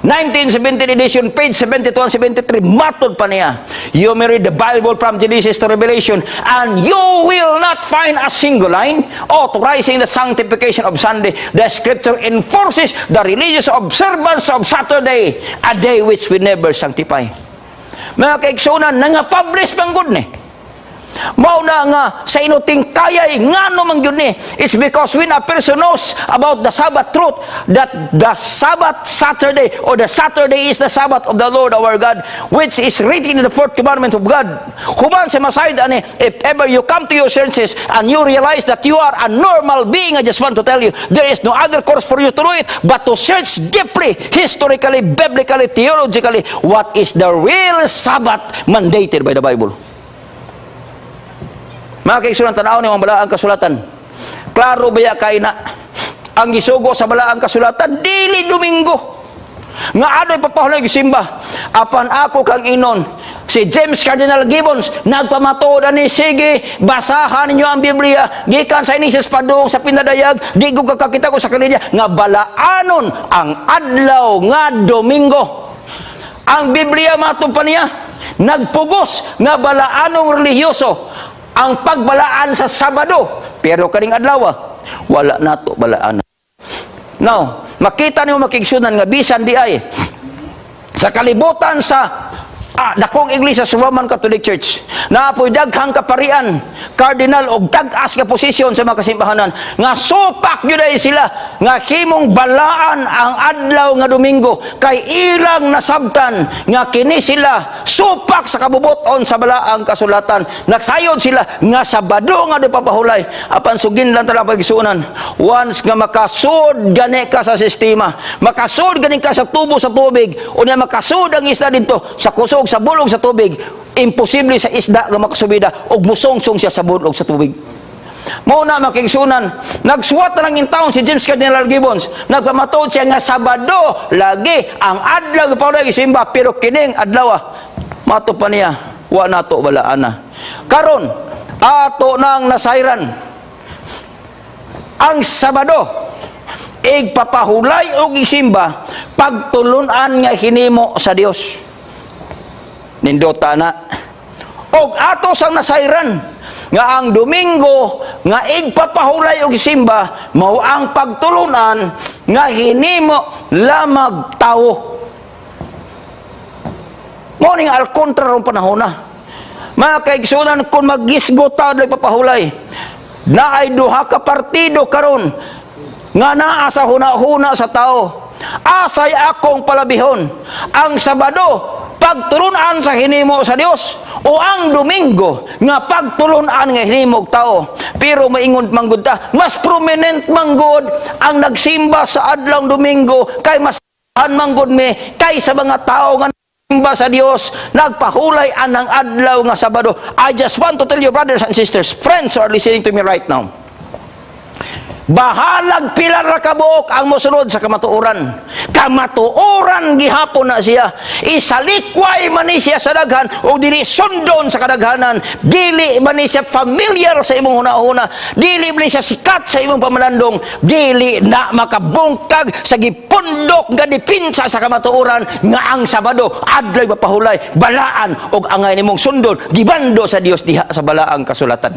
A: 1917 edition, page 72 and 73, matod pa niya. You may read the Bible from Genesis to Revelation, and you will not find a single line authorizing the sanctification of Sunday. The scripture enforces the religious observance of Saturday, a day which we never sanctify. Mga kaigsunan, nanga-publish pang good ni. Mauna nga sa inuting kayay ngano man gyud ni. It's because when a person knows about the Sabbath truth, that the Sabbath Saturday, or the Saturday is the Sabbath of the Lord our God, which is written in the fourth commandment of God. Human sa masayad ani, if ever you come to your senses and you realize that you are a normal being, I just want to tell you, there is no other course for you to do it but to search deeply, historically, biblically, theologically, what is the real Sabbath mandated by the Bible. Mga kaigsunan, tanaw ni mga balaang kasulatan. Klaro baya kay na ang gisugo sa balaang kasulatan, dili Domingo. Nga ado'y papahulay gisimba. Apan ako kang inon, si James Cardinal Gibbons, nagpamatuod ani, sige, basahan ninyo ang Biblia, gikan sa Inisis Padung, sa Pinadayag, di ko kakakita ko sa kanila, nga balaanon ang adlaw nga Domingo. Ang Biblia matod pa niya, nagpugos nga balaanong religyoso ang pagbalaan sa Sabado, pero kaning adlaw wala nato balaan. Now, makita niyo makigsunan nga bisan di ay sa kalibutan sa dakong iglesia sa Roman Catholic Church, naapoy daghang kaparian, cardinal og tag-as nga posisyon sa mga kasimbahanan, nga supak gyud ay sila nga himong balaan ang adlaw nga Domingo, kay ilang nasabtan nga kini sila supak sa kabubuton sa balaang kasulatan. Nagsayod sila nga Sabado nga papahulay, apan sugin lang tala pagisunan. Once nga makasud gani ka sa sistema, makasud gani ka sa tubo sa tubig, unya makasud ang isda dito sa kusog sa bulog sa tubig, imposible sa isda nga makasubida og musongsong siya sa bulog sa tubig. Mao na makigsunan, nagsuwat na lang intawon si James Cardinal Gibbons, nagpamatuod siya nga Sabado lagi ang adlaw para gisimba, pero kining adlaw mato pa niya wa nato balaana. Karon ato nang nasayran ang Sabado, igpapahulay og isimba pagtulunan nga hinimo sa Dios. Nindota na og ato sang nasayran nga ang Domingo nga igpapahulay og simba mao ang pagtulunan nga hinimo lamang tawo. Mao ning al kontra ron panahon na. Mga kaigsunan, kung maggisgot ta adlay papahulay, naay duha ka partido karon nga naa sa hunahuna sa tao. Asay akong palabihon, ang Sabado pagtulunan sa hinimo sa Dios, o ang Domingo nga pagtulunan nga hinimo tao. Pero maingon manggod ta, mas prominent manggod ang nagsimba sa adlaw Domingo kay mas manggod me kaysa mga tao nga nagsimba sa Dios nagpahulay anang adlaw nga Sabado. I just want to tell you, brothers and sisters, friends who are listening to me right now, bahalag pilar ra kabuok ang mosunod sa kamatuoran. Kamatuoran gihapon na siya. Isalikway man ni siya sa daghan o dili sundon sa kadaghanan. Dili man ni siya familiar sa imong hunahuna. Dili man ni siya sikat sa imong pamalandong. Dili na makabungkag sa gipundok nga dipinsa sa kamatuoran nga ang Sabado adlay mapahulay, balaan og angay nimong sundon gibando sa Dios diha sa balaang kasulatan.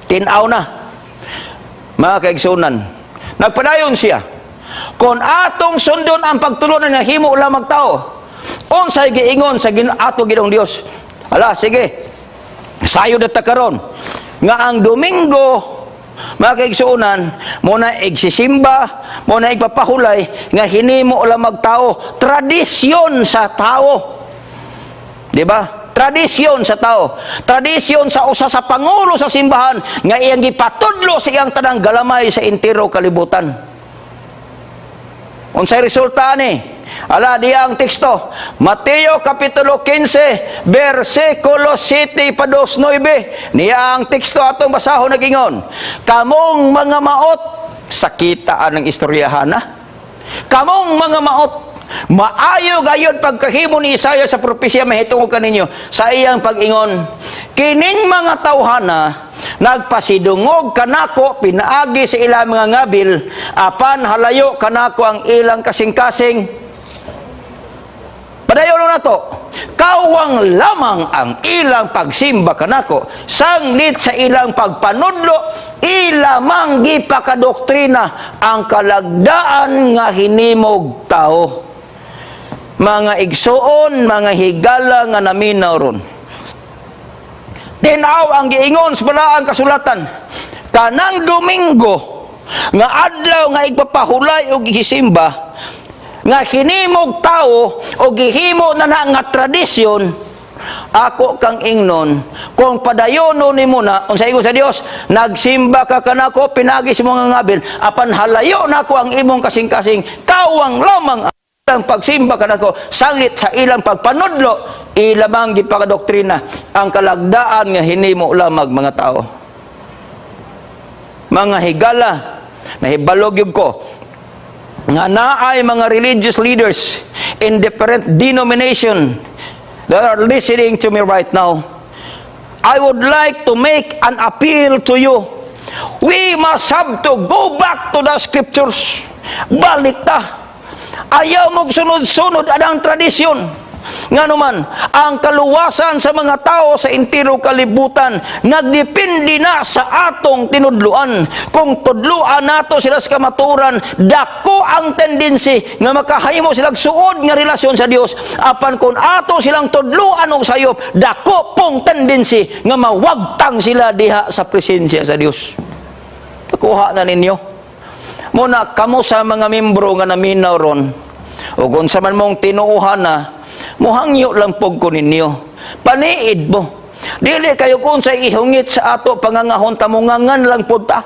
A: Tin-aw na. Mga kaigsunan, nagpadayon siya, kung atong sundon ang pagtulunan nga himo lamang tao, unsay giingon sa ato Ginoong Dios. Ala, sige, sayo data karon nga ang Domingo, mga kaigsunan, muna igsisimba, muna igpapahulay nga hinimo lamang tao, tradisyon sa tao, di ba? Tradisyon sa tao, tradisyon sa usa sa pangulo sa simbahan nga iyang gipatudlo sa iyang tanang galamay sa entero kalibutan. Unsay resulta ni? Ala, diya ang teksto, Mateo kapitulo 15 versikulo 7 pa 2:9. Niya ang teksto atong basahon nagingon, kamong mga maot, sakitaan ng istoryahan na, kamong mga maot, maayo gayon pagkahimo ni Isaiah sa propesya mahitungod kaninyo sa iyang pag-ingon, kining mga tawhana nagpasidungog kanako pinaagi sa ilang mga ngabil, apan halayo kanako ang ilang kasing-kasing. Padayon na to, kawang lamang ang ilang pagsimba kanako, sanglit sa ilang pagpanudlo, ilamang gipakadoktrina ang kalagdaan nga hinimog tao. Mga igsuon, mga higala nga naminaw ron. Tinaw ang giingon sa balaan kasulatan, kanang Domingo, nga adlaw nga igpapahulay o gihisimba, nga hinimog tao o gihimo na nga tradisyon, ako kang ingnon, kung padayono ni mo na, unsa ingon sa Dios, nagsimba ka kanako, pinagis mo nga ngabil, apan halayo nako ang imong kasing-kasing, kawang lamang ang pagsimba kanako, sanglit sa ilang pagpanudlo, ilamang gipakadoktrina ang kalagdaan nga hinimo lamang mga tao. Mga higala, nahibalog yun ko, nga naay mga religious leaders in different denomination that are listening to me right now. I would like to make an appeal to you. We must have to go back to the scriptures. Balik ta. Ayaw mong sunod-sunod adang tradisyon. Nga naman, ang kaluwasan sa mga tao sa entero kalibutan nagdepende na sa atong tinudluan. Kung tudluan nato sila sa kamaturan, dako ang tendency nga makahimo silang suod nga relasyon sa Dios. Apan kung ato silang tudluan og sayop, dako pong tendency nga mawagtang sila diha sa presensya sa Dios. Nakuha na ninyo. Muna kamo sa mga membro nga naminaw ron, o kung sa man mong tinuuhan na, muhangyo lang pog ko ninyo. Paniid mo. Dili kayo kung sa ihungit sa ato pangangahon tamungangan lang po ta.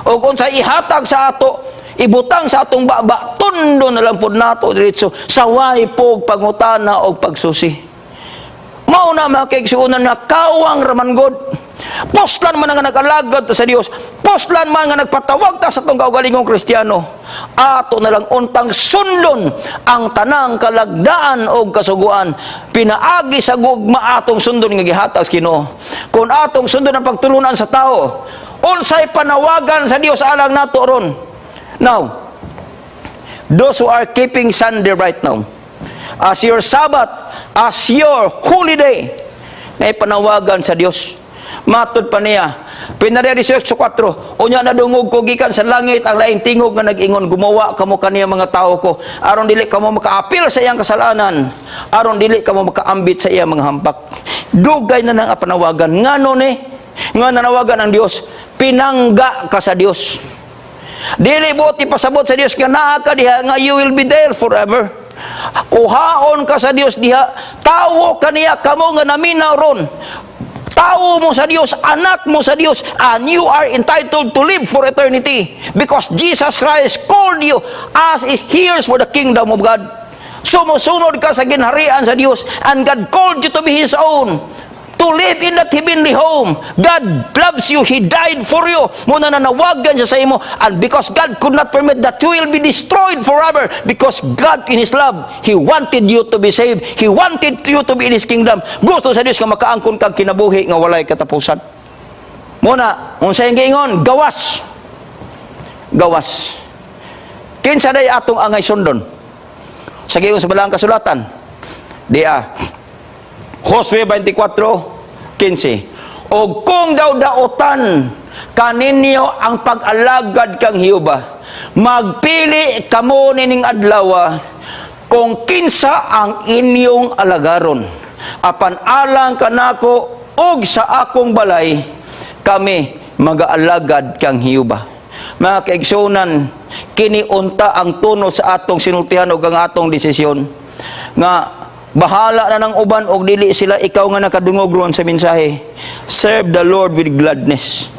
A: O kung sa ihatag sa ato, ibutang sa atong baba, tundo na lang po nato diretso. Saway pog pangutana o pagsusi. Mauna mga kaigsuunan na kawang ramangod. Poslan man nga nagalagad sa Dios, poslan man nga nagpatawag ta sa itong kaugalingong Kristiyano, ato na lang untang sundon ang tanang kalagdaan o kasuguan. Pinaagi sa gugma atong sundon nga gihatag sa Ginoo. Kung atong sundon ang pagtulunan sa tao, unsay panawagan sa Dios alang nato ron. Now, those who are keeping Sunday right now as your Sabbath, as your holy day, na panawagan sa Dios. Matod pa niya, Pinarya 18:4, unya na dungog ko gikan sa langit ang laing tingog nga nag-ingon, gumawa kamo kaniya mga tao ko, aron dili kamo makaapil sa iyang kasalanan, aron dili kamo makaambit sa iyang mga hampak. Dugay na nang panawagan. Ngano ni? Nga nanawagan ang Dios, pinangga ka sa Dios. Dili buot ipasabot sa Dios nga naa ka diha nga you will be there forever. Kuhaon ka sa Dios diha, tawo kaniya kamo nga naminaw ron. Tao mo sa Diyos, anak mo sa Diyos, and you are entitled to live for eternity because Jesus Christ called you as His heirs for the kingdom of God. Sumusunod ka sa ginharian sa Diyos, and God called you to be His own, to live in that heavenly home. God loves you. He died for you. Muna nanawagan siya sa imo, and because God could not permit that you will be destroyed forever, because God in His love, He wanted you to be saved. He wanted you to be in His kingdom. Gusto sa Diyos nga makaangkon kag kinabuhi nga walay katapusan. Muna, unsay giingon, gawas. Gawas. Kinsa day atong angay sundon? Sa giingon sa Balaang Kasulatan, dia Josue 24:15, o kung daw daotan kaninyo ang pag-alagad kang Hiyuba, magpili kamo nining adlaw kung kinsa ang inyong alagaron, apan alang kanako ug sa akong balay kami mag-alagad kang Hiyuba. Mga kaigsunan, kiniunta ang tuno sa atong sinultihan ug ang atong desisyon nga bahala na ng uban o dili sila, ikaw nga nakadungog ron sa mensahe. Serve the Lord with gladness.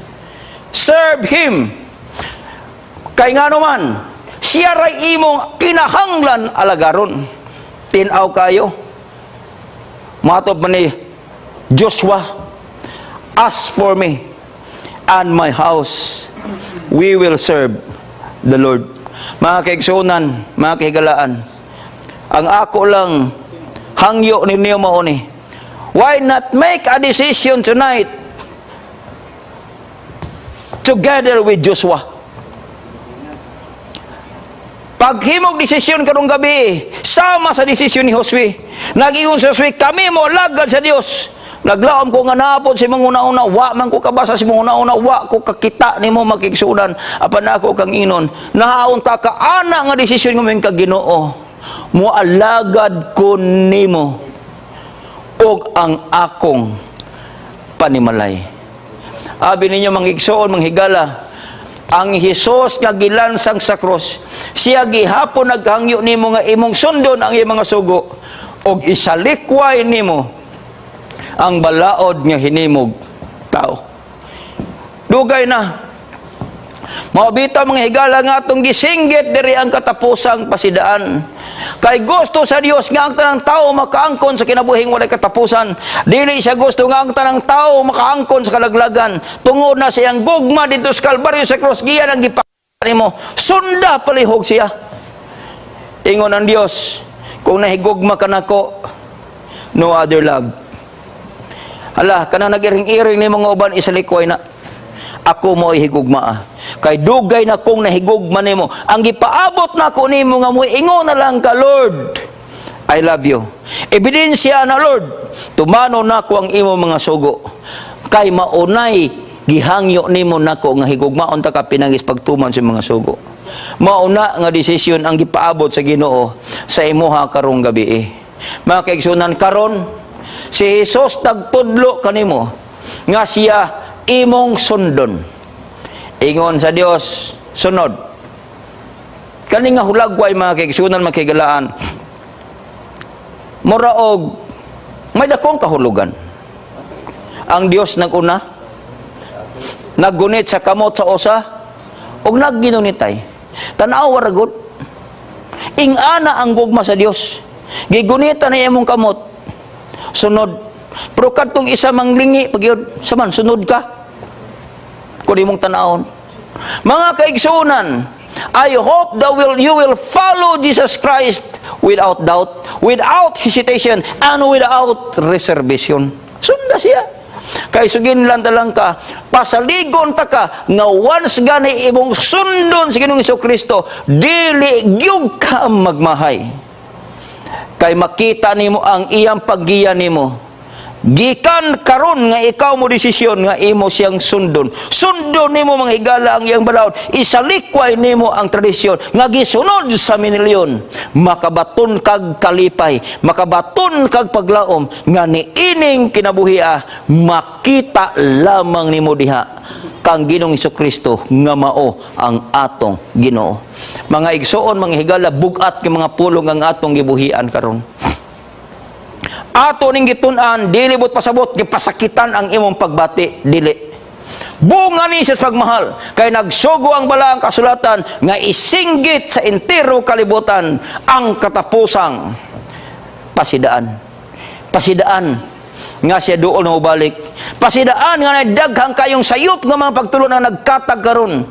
A: Serve Him. Kay nga naman, siya ray imong kinahanglan alagaron. Tinaw kayo. Matod man ni Joshua, as for me and my house, we will serve the Lord. Mga kaigsunan, mga kahigalaan, ang ako lang hangyo ninyo mauni. Why not make a decision tonight together with Joshua? Paghimog desisyon karong gabi, sama sa desisyon ni Josue. Nag-ingon sa Josue, kami mo lagad sa Dios. Naglaom ko nga napod si mga una-una, wa man ko kabasa si mga una-una, wa ko kakita nimo makigsunan, apan ako kang inon. Nahaon ta ka ana nga desisyon nga ming kaginoo. Mualagad ko nimo og ang akong panimalay. Abi ninyo mangigsuon, manghigala, ang Hesus nga gilansang sa cross, siya gihapon naghangyo nimo nga imong sundon ang iyang mga sugo og isalikway nimo ang balaod nga hinimog tao. Dugay na. Maubita mga higala nga atong gisinggit diri ang katapusang pasidaan. Kay gusto sa Dios nga ang tanang tao makaangkon sa kinabuhing walay katapusan. Dili siya gusto nga ang tanang tao makaangkon sa kalaglagan. Tungod na siyang gugma dito sa Kalbaryo sa cross, giyan ang gipakita mo. Sunda palihog siya. Ingon ang Dios, kung nahigugma ka nako, no other love. Hala, kanang nagiring-iring ni mga uban isalikway na. Ako mo ihigugma. Kay dugay na kong nahigugma nimo. Ang gipaabot na ko nimo nga mo ingon na lang ka, Lord, I love you. Ebidensya na, Lord, tumano na ko ang imo mga sugo. Kay maunay gihangyo nimo nako nga higugmaon ta ka pinangis pagtuman sa mga sugo. Mauna nga desisyon ang gipaabot sa Ginoo sa imuha karong gabi. Mga kaigsunan, karon si Jesus nagtudlo kanimo nga siya imong sundon. Ingon sa Dios, sunod. Kani nga hulagway mga kaigsunan, makigalaan. Moraog may dakong kahulugan. Ang Dios naguna, naggunit sa kamot sa osa, ug nagginunitay. Tanaw waragod. Ingana ang gugma sa Dios. Gigunita na imong kamot. Sunod. Pero kadtong isa manglingi pagyud, saman sunod ka. Kung imong tanawon. Mga kaigsunan, I hope that you will follow Jesus Christ without doubt, without hesitation, and without reservation. Sunda siya. Kay sugin lang talang ka, pasaligon ta ka, nga once gani imong sundon sa Ginoong Hesukristo, dili gyud ka magmahay. Kay makita nimo ang iyang paggiya nimo. Gikan karon nga ikaw mo desisyon nga imo siyang sundon. Sundon nimo mga higala ang iyang balaod. Isalikway nimo ang tradisyon nga gisunod sa minilyon. Makabaton kag kalipay, makabaton kag paglaom nga niining kinabuhia makita lamang nimo diha kang Ginoong Hesukristo nga mao ang atong Ginoo. Mga igsoon, mga higala, bugat kay mga pulong ang atong gibuhian karon. Ato ning gitun-an, dili bot pasabot gipasakitan ang imong pagbati, dili. Bunga ni sa pagmahal, kay nagsugo ang balaang kasulatan nga isinggit sa entero kalibutan ang katapusang pasidaan. Pasidaan nga siya duol na ubalik. Pasidaan nga nagdaghang kayong sayop nga mga pagtulo na nagkatag karon.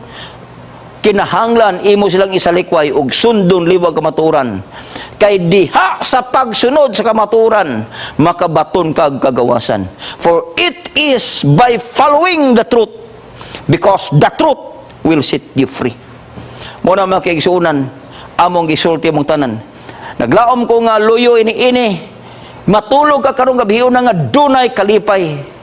A: Kinahanglan imo silang isalikway og sundon liwag kamaturan. Kay diha sa pagsunod sa kamaturan makabaton kag kagawasan. For it is by following the truth, because the truth will set you free. Muna mga kaigsuunan, among gisulti mong tanan. Naglaom ko nga luyo ini matulog ka karong gabion nga dunay kalipay.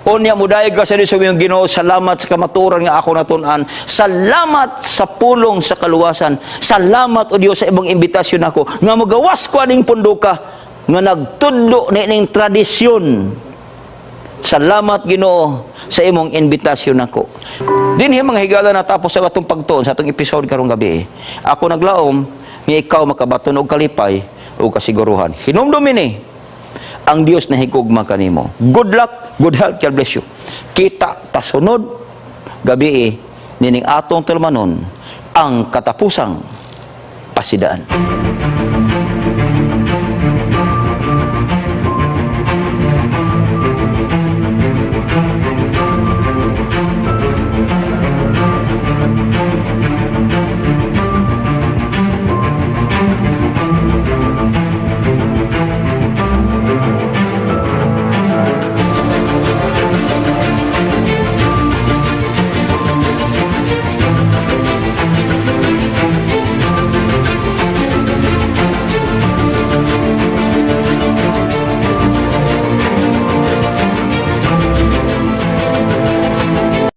A: Unya muday ka sa Dios yung Ginoo, salamat sa kamaturan nga ako natun-an. Salamat sa pulong sa kaluwasan. Salamat o Dios sa ibang imbitasyon ako nga magawas ko aning punduka nga nagtudlo ning tradisyon. Salamat Ginoo sa imong imbitasyon ako. Dinhi mga higala natapos sa atong pagtuon sa atong episode karong gabi. Ako naglaom nga ikaw makabaton og kalipay o kasiguruhan. Hinumdumi ni ang Dios na higugma kanimo. Good luck, good health, God bless you. Kita tasunod gabi nining atong tulmanon ang katapusang pasidaan.